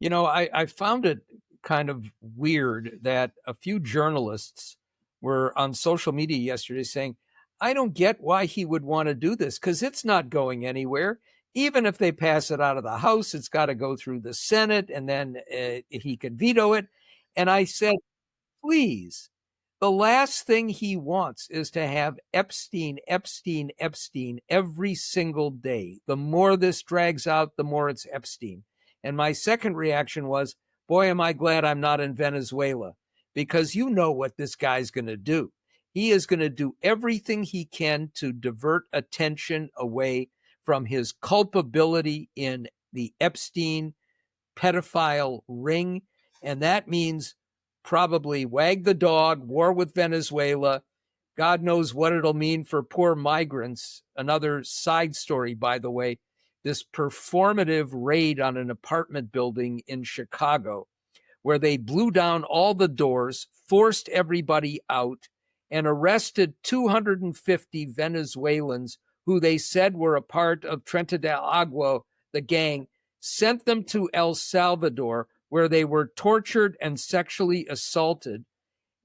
I found it kind of weird that a few journalists were on social media yesterday saying, I don't get why he would want to do this because it's not going anywhere. Even if they pass it out of the House, it's got to go through the Senate and then he could veto it. And I said, please, the last thing he wants is to have Epstein, Epstein, Epstein every single day. The more this drags out, the more it's Epstein. And my second reaction was, boy, am I glad I'm not in Venezuela, because you know what this guy's going to do. He is going to do everything he can to divert attention away from his culpability in the Epstein pedophile ring. And that means probably wag the dog, war with Venezuela. God knows what it'll mean for poor migrants. Another side story, by the way, this performative raid on an apartment building in Chicago, where they blew down all the doors, forced everybody out, and arrested 250 Venezuelans who they said were a part of Trenta del Agua, the gang, sent them to El Salvador, where they were tortured and sexually assaulted.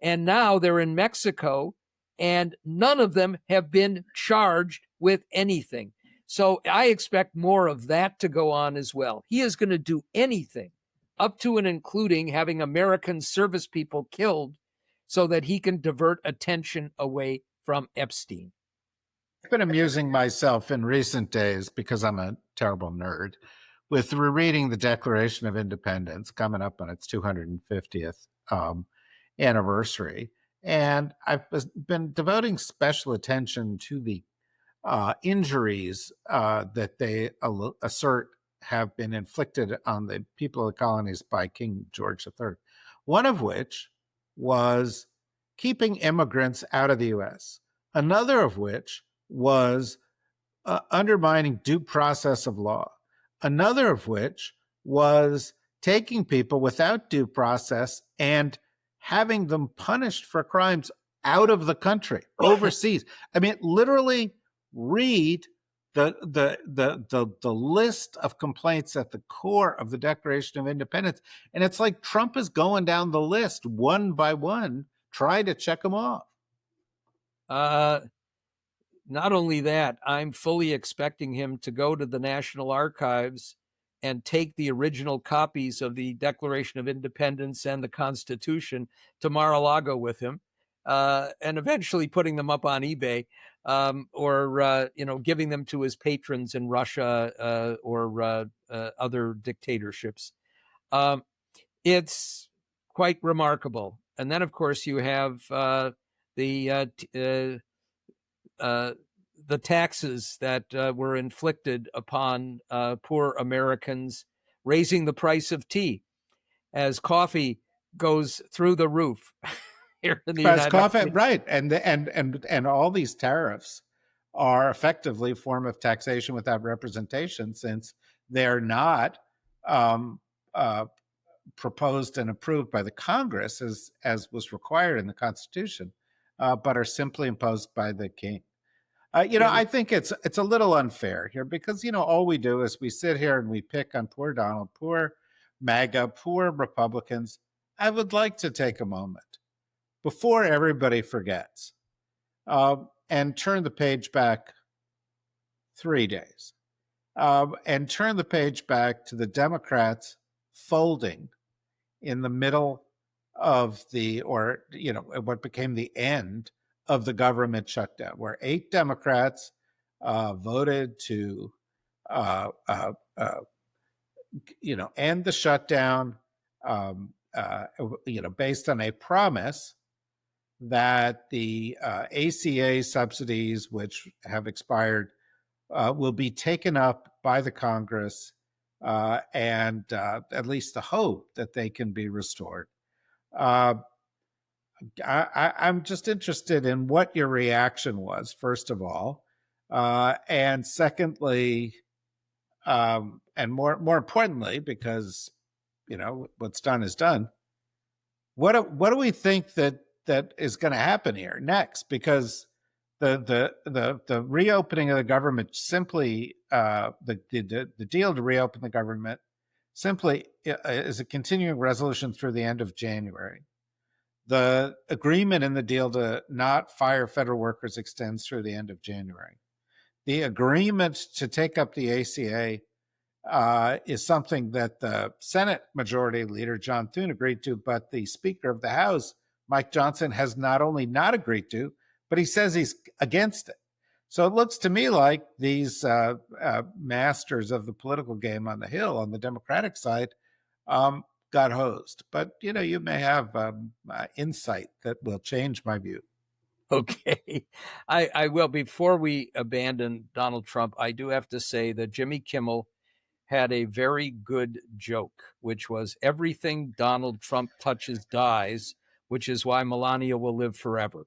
And now they're in Mexico, and none of them have been charged with anything. So I expect more of that to go on as well. He is going to do anything, up to and including having American service people killed, so that he can divert attention away from Epstein. I've been amusing myself in recent days, because I'm a terrible nerd, with rereading the Declaration of Independence, coming up on its 250th anniversary. And I've been devoting special attention to the injuries that they assert have been inflicted on the people of the colonies by King George III. One of which was keeping immigrants out of the U.S. Another of which was undermining due process of law. Another of which was taking people without due process and having them punished for crimes out of the country, overseas. I mean, literally read the list of complaints at the core of the Declaration of Independence, and it's like Trump is going down the list one by one, trying to check them off. Not only that, I'm fully expecting him to go to the National Archives and take the original copies of the Declaration of Independence and the Constitution to Mar-a-Lago with him, and eventually putting them up on eBay, or giving them to his patrons in Russia or other dictatorships. It's quite remarkable. And then, of course, you have the taxes that were inflicted upon poor Americans, raising the price of tea as coffee goes through the roof here in the As United coffee, States. right? And all these tariffs are effectively a form of taxation without representation, since they're not um, uh, proposed and approved by the Congress as was required in the Constitution, but are simply imposed by the king. Yeah, I think it's a little unfair here, because all we do is we sit here and we pick on poor Donald, poor MAGA, poor Republicans. I would like to take a moment before everybody forgets, and turn the page back 3 days, and turn the page back to the Democrats folding in the middle of what became the end of the government shutdown, where 8 Democrats voted to uh, uh, uh, end the shutdown, based on a promise that the ACA subsidies, which have expired, will be taken up by the Congress, and at least the hope that they can be restored. Uh, I'm just interested in what your reaction was, first of all, and secondly, and more importantly, because what's done is done. What do we think that is going to happen here next? Because the reopening of the government simply the deal to reopen the government simply is a continuing resolution through the end of January. The agreement in the deal to not fire federal workers extends through the end of January. The agreement to take up the ACA is something that the Senate Majority Leader John Thune agreed to, but the Speaker of the House, Mike Johnson, has not only not agreed to, but he says he's against it. So it looks to me like these masters of the political game on the Hill, on the Democratic side, got hosed. But you may have insight that will change my view. Okay. I will. Before we abandon Donald Trump, I do have to say that Jimmy Kimmel had a very good joke, which was everything Donald Trump touches dies, which is why Melania will live forever.